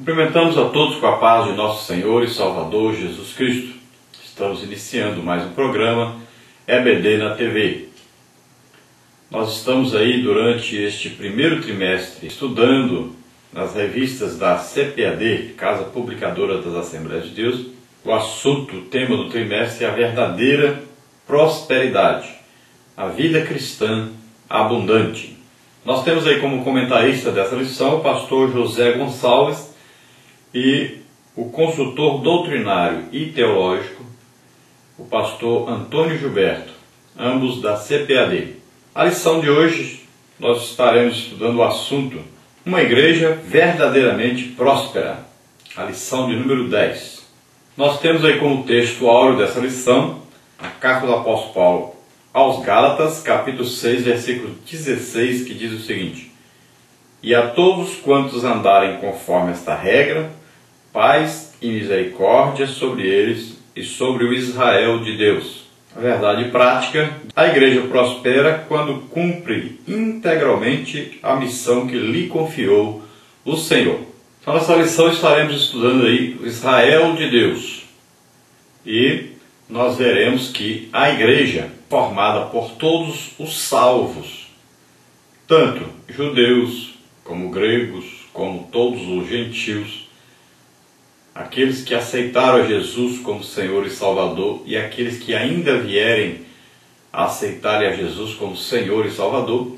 Cumprimentamos a todos com a paz de nosso Senhor e Salvador Jesus Cristo. Estamos iniciando mais um programa EBD na TV. Nós estamos aí durante este primeiro trimestre estudando nas revistas da CPAD, Casa Publicadora das Assembleias de Deus, o tema do trimestre é a verdadeira prosperidade, a vida cristã abundante. Nós temos aí como comentarista dessa lição o pastor José Gonçalves e o consultor doutrinário e teológico, o pastor Antônio Gilberto, ambos da CPAD. A lição de hoje nós estaremos estudando o assunto Uma Igreja Verdadeiramente Próspera, a lição de número 10. Nós temos aí como texto áureo dessa lição a carta do apóstolo Paulo aos Gálatas, capítulo 6, versículo 16, que diz o seguinte: E a todos quantos andarem conforme esta regra, paz e misericórdia sobre eles e sobre o Israel de Deus. A verdade prática, a igreja prospera quando cumpre integralmente a missão que lhe confiou o Senhor. Então, nessa lição estaremos estudando aí o Israel de Deus. E nós veremos que a igreja, formada por todos os salvos, tanto judeus como gregos, como todos os gentios, aqueles que aceitaram a Jesus como Senhor e Salvador e aqueles que ainda vierem a aceitarem a Jesus como Senhor e Salvador,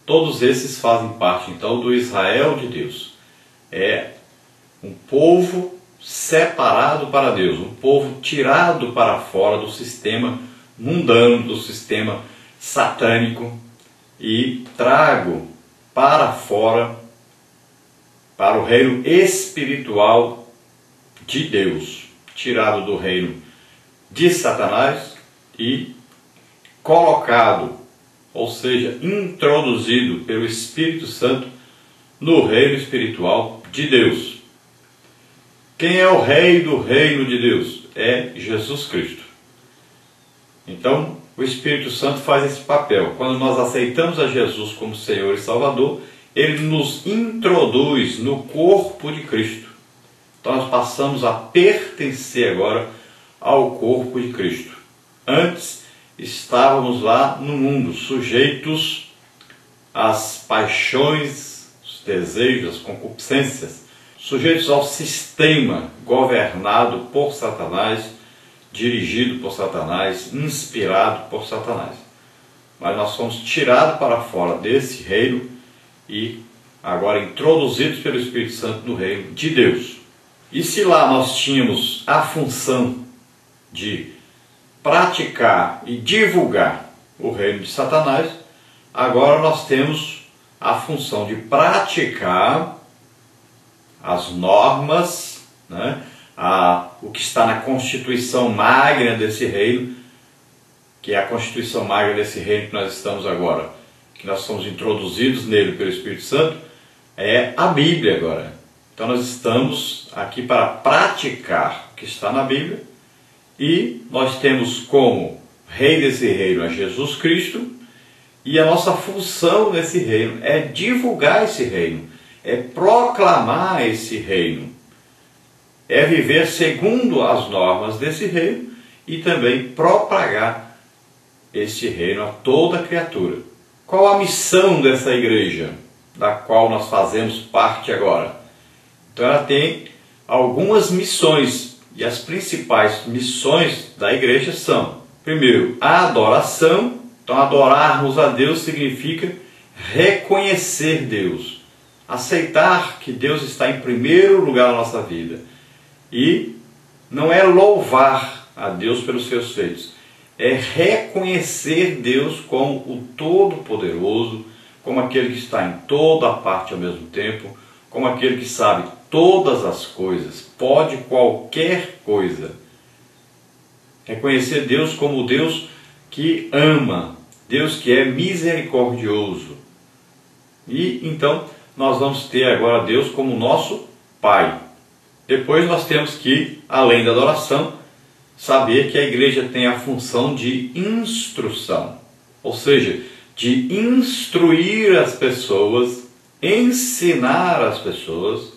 todos esses fazem parte então do Israel de Deus. É um povo separado para Deus, um povo tirado para fora do sistema mundano, do sistema satânico e trago para fora, para o reino espiritual de Deus, tirado do reino de Satanás e colocado, ou seja, introduzido pelo Espírito Santo no reino espiritual de Deus. Quem é o rei do reino de Deus? É Jesus Cristo. Então, o Espírito Santo faz esse papel. Quando nós aceitamos a Jesus como Senhor e Salvador, Ele nos introduz no corpo de Cristo. Então nós passamos a pertencer agora ao corpo de Cristo. Antes estávamos lá no mundo, sujeitos às paixões, os desejos, as concupiscências, sujeitos ao sistema governado por Satanás, dirigido por Satanás, inspirado por Satanás. Mas nós fomos tirados para fora desse reino e agora introduzidos pelo Espírito Santo no reino de Deus. E se lá nós tínhamos a função de praticar e divulgar o reino de Satanás, agora nós temos a função de praticar as normas, o que está na Constituição Magna desse reino, que é a Constituição Magna desse reino que nós estamos agora, que nós somos introduzidos nele pelo Espírito Santo, é a Bíblia agora. Então nós estamos aqui para praticar o que está na Bíblia e nós temos como rei desse reino a Jesus Cristo e a nossa função nesse reino é divulgar esse reino, é proclamar esse reino, é viver segundo as normas desse reino e também propagar esse reino a toda criatura. Qual a missão dessa igreja, da qual nós fazemos parte agora? Então ela tem algumas missões, e as principais missões da igreja são, primeiro, a adoração. Então adorarmos a Deus significa reconhecer Deus, aceitar que Deus está em primeiro lugar na nossa vida. E não é louvar a Deus pelos seus feitos, é reconhecer Deus como o Todo-Poderoso, como aquele que está em toda a parte ao mesmo tempo, como aquele que sabe todas as coisas, pode qualquer coisa. Reconhecer Deus como o Deus que ama, Deus que é misericordioso. E então nós vamos ter agora Deus como nosso Pai. Depois nós temos que, além da adoração, saber que a igreja tem a função de instrução, ou seja, de instruir as pessoas, ensinar as pessoas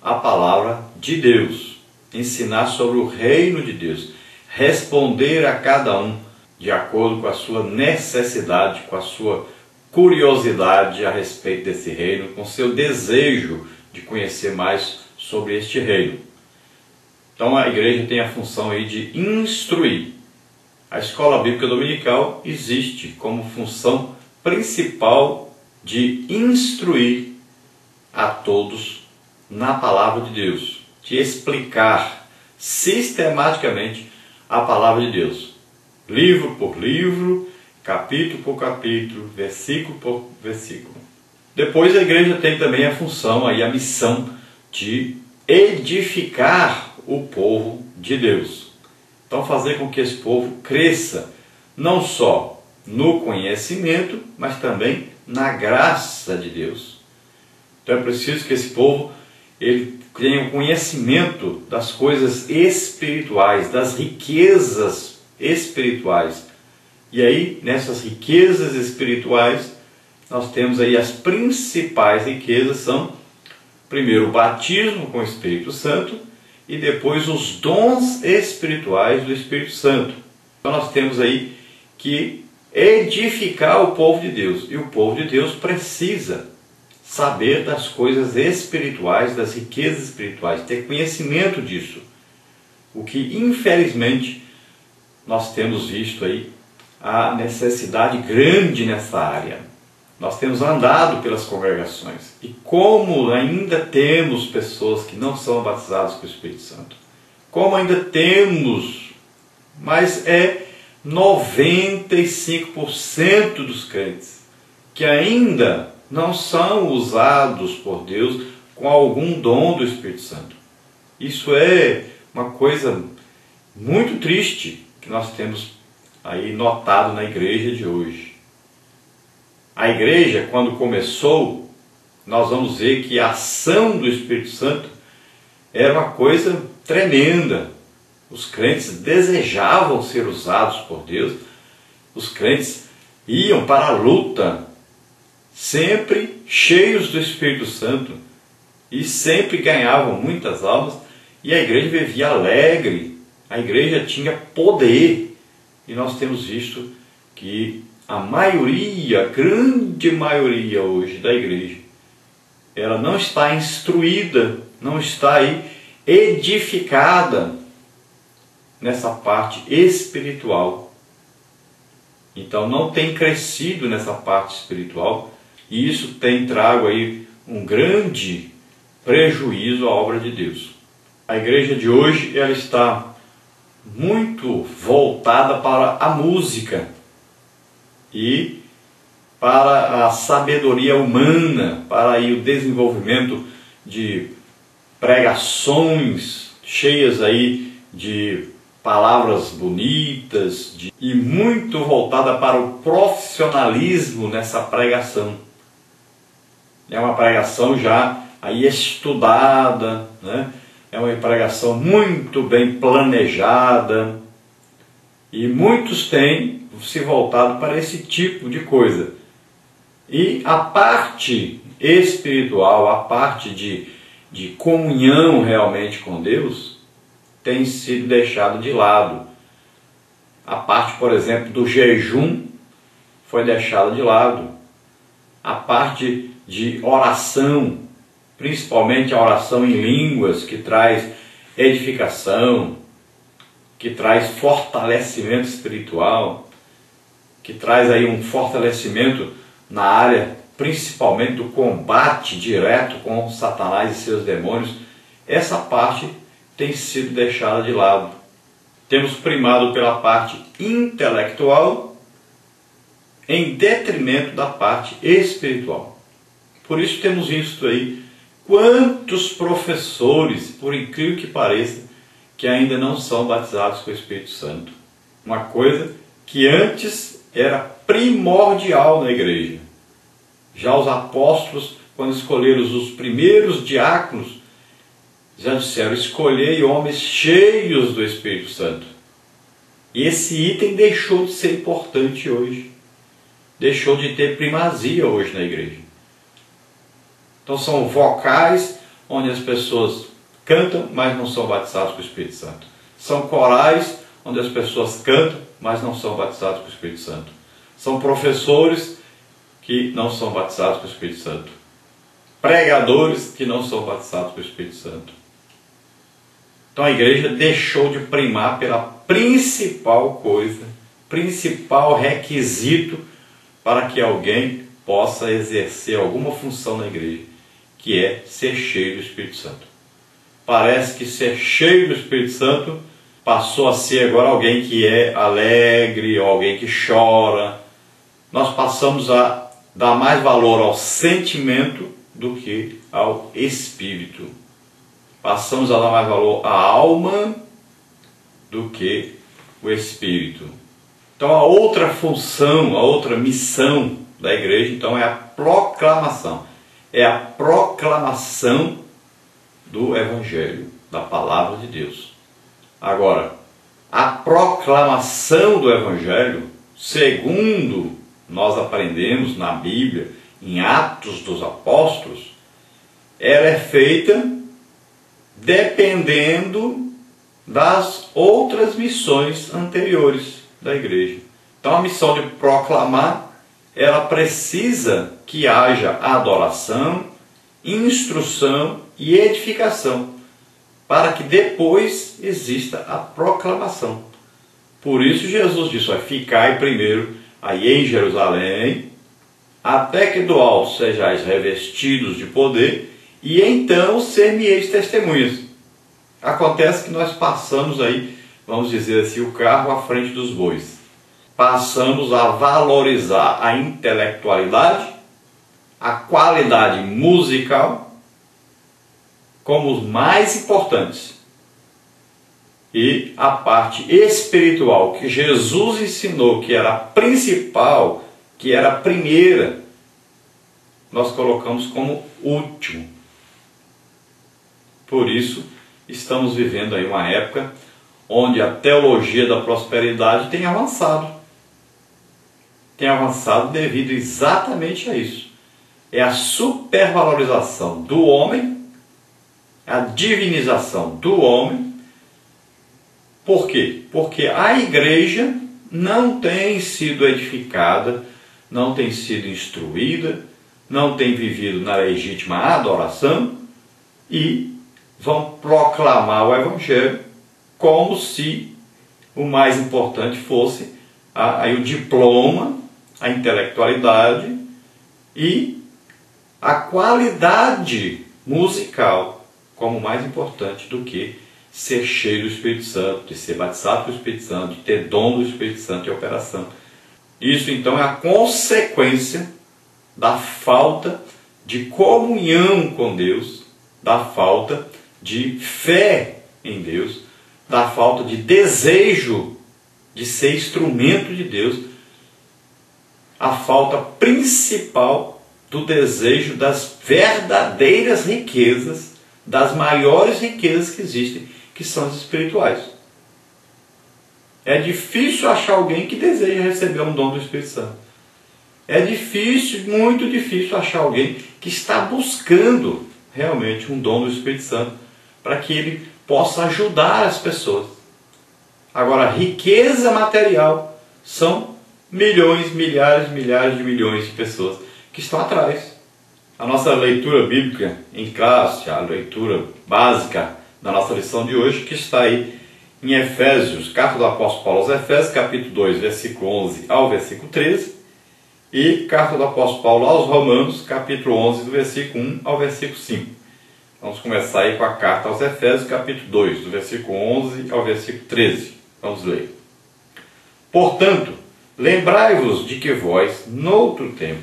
a palavra de Deus, ensinar sobre o reino de Deus, responder a cada um de acordo com a sua necessidade, com a sua curiosidade a respeito desse reino, com seu desejo de conhecer mais sobre este reino. Então a igreja tem a função aí de instruir. A escola bíblica dominical existe como função principal de instruir a todos na palavra de Deus, de explicar sistematicamente a palavra de Deus, livro por livro, capítulo por capítulo, versículo por versículo. Depois a igreja tem também a função, aí, a missão de edificar o povo de Deus. Então fazer com que esse povo cresça, não só no conhecimento, mas também na graça de Deus. Então é preciso que esse povo ele tenha o conhecimento das coisas espirituais, das riquezas espirituais. E aí, nessas riquezas espirituais, nós temos aí as principais riquezas, são primeiro o batismo com o Espírito Santo e depois os dons espirituais do Espírito Santo. Então nós temos aí que edificar o povo de Deus, e o povo de Deus precisa saber das coisas espirituais, das riquezas espirituais, ter conhecimento disso. O que infelizmente nós temos visto aí a necessidade grande nessa área. Nós temos andado pelas congregações e como ainda temos pessoas que não são batizadas com o Espírito Santo, como ainda temos, mas 95% dos crentes que ainda não são usados por Deus com algum dom do Espírito Santo. Isso é uma coisa muito triste que nós temos aí notado na igreja de hoje. A igreja, quando começou, nós vamos ver que a ação do Espírito Santo era uma coisa tremenda. Os crentes desejavam ser usados por Deus, os crentes iam para a luta, sempre cheios do Espírito Santo, e sempre ganhavam muitas almas, e a igreja vivia alegre, a igreja tinha poder. E nós temos visto que a maioria, a grande maioria hoje da igreja, ela não está instruída, não está aí edificada nessa parte espiritual. Então não tem crescido nessa parte espiritual, e isso tem trago aí um grande prejuízo à obra de Deus. A igreja de hoje ela está muito voltada para a música e para a sabedoria humana, para aí o desenvolvimento de pregações cheias aí de palavras bonitas, e muito voltada para o profissionalismo nessa pregação. É uma pregação já aí estudada, né? É uma pregação muito bem planejada, e muitos têm se voltado para esse tipo de coisa. E a parte espiritual, a parte de comunhão realmente com Deus, tem sido deixada de lado. A parte, por exemplo, do jejum foi deixada de lado. A parte de oração, principalmente a oração em línguas, que traz edificação, que traz fortalecimento espiritual, que traz aí um fortalecimento na área, principalmente do combate direto com Satanás e seus demônios. Essa parte tem sido deixada de lado. Temos primado pela parte intelectual em detrimento da parte espiritual. Por isso temos visto aí quantos professores, por incrível que pareça, que ainda não são batizados com o Espírito Santo. Uma coisa que antes era primordial na igreja. Já os apóstolos, quando escolheram os primeiros diáconos, já disseram: escolhei homens cheios do Espírito Santo. E esse item deixou de ser importante hoje. Deixou de ter primazia hoje na igreja. Então são vocais onde as pessoas cantam, mas não são batizadas com o Espírito Santo. São corais onde as pessoas cantam, mas não são batizadas com o Espírito Santo. São professores que não são batizados com o Espírito Santo. Pregadores que não são batizados com o Espírito Santo. Então a igreja deixou de primar pela principal coisa, principal requisito para que alguém possa exercer alguma função na igreja, que é ser cheio do Espírito Santo. Parece que ser cheio do Espírito Santo passou a ser agora alguém que é alegre, alguém que chora. Nós passamos a dar mais valor ao sentimento do que ao espírito. Passamos a dar mais valor à alma do que o espírito. Então a outra função, a outra missão da igreja, então, é a proclamação. É a proclamação do Evangelho, da Palavra de Deus. Agora, a proclamação do Evangelho, segundo nós aprendemos na Bíblia, em Atos dos Apóstolos, ela é feita dependendo das outras missões anteriores da igreja. Então a missão de proclamar, ela precisa que haja adoração, instrução e edificação, para que depois exista a proclamação. Por isso Jesus disse: ficai primeiro aí em Jerusalém, até que do alto sejais revestidos de poder, e então ser-me-eis testemunhas. Acontece que nós passamos aí, vamos dizer assim, o carro à frente dos bois. Passamos a valorizar a intelectualidade, a qualidade musical, como os mais importantes. E a parte espiritual, que Jesus ensinou que era a principal, que era a primeira, nós colocamos como último. Por isso, estamos vivendo aí uma época onde a teologia da prosperidade tem avançado. Tem avançado devido exatamente a isso. É a supervalorização do homem, a divinização do homem. Por quê? Porque a igreja não tem sido edificada, não tem sido instruída, não tem vivido na legítima adoração e vão proclamar o Evangelho como se o mais importante fosse o diploma, a intelectualidade e a qualidade musical como mais importante do que ser cheio do Espírito Santo, de ser batizado pelo Espírito Santo, de ter dom do Espírito Santo em operação. Isso então é a consequência da falta de comunhão com Deus, da falta de fé em Deus, da falta de desejo de ser instrumento de Deus, a falta principal do desejo das verdadeiras riquezas, das maiores riquezas que existem, que são as espirituais. É difícil achar alguém que deseja receber um dom do Espírito Santo. É difícil, muito difícil achar alguém que está buscando realmente um dom do Espírito Santo para que ele possa ajudar as pessoas. Agora, a riqueza material são milhões, milhares, milhares de milhões de pessoas que estão atrás. A nossa leitura bíblica em classe, a leitura básica da nossa lição de hoje, que está aí em Efésios, carta do apóstolo Paulo aos Efésios, capítulo 2, versículo 11 ao versículo 13, e carta do apóstolo Paulo aos Romanos, capítulo 11, do versículo 1 ao versículo 5. Vamos começar aí com a carta aos Efésios, capítulo 2, do versículo 11 ao versículo 13. Vamos ler. Portanto, lembrai-vos de que vós, noutro tempo,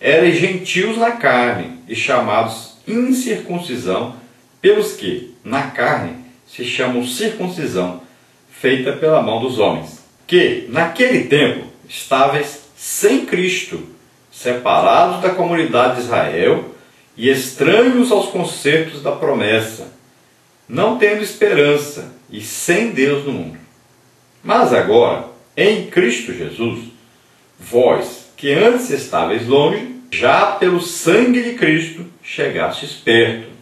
erais gentios na carne e chamados incircuncisão pelos que, na carne, se chamam circuncisão, feita pela mão dos homens, que, naquele tempo, estáveis sem Cristo, separados da comunidade de Israel e estranhos aos concertos da promessa, não tendo esperança e sem Deus no mundo. Mas agora, em Cristo Jesus, vós, que antes estáveis longe, já pelo sangue de Cristo chegastes perto.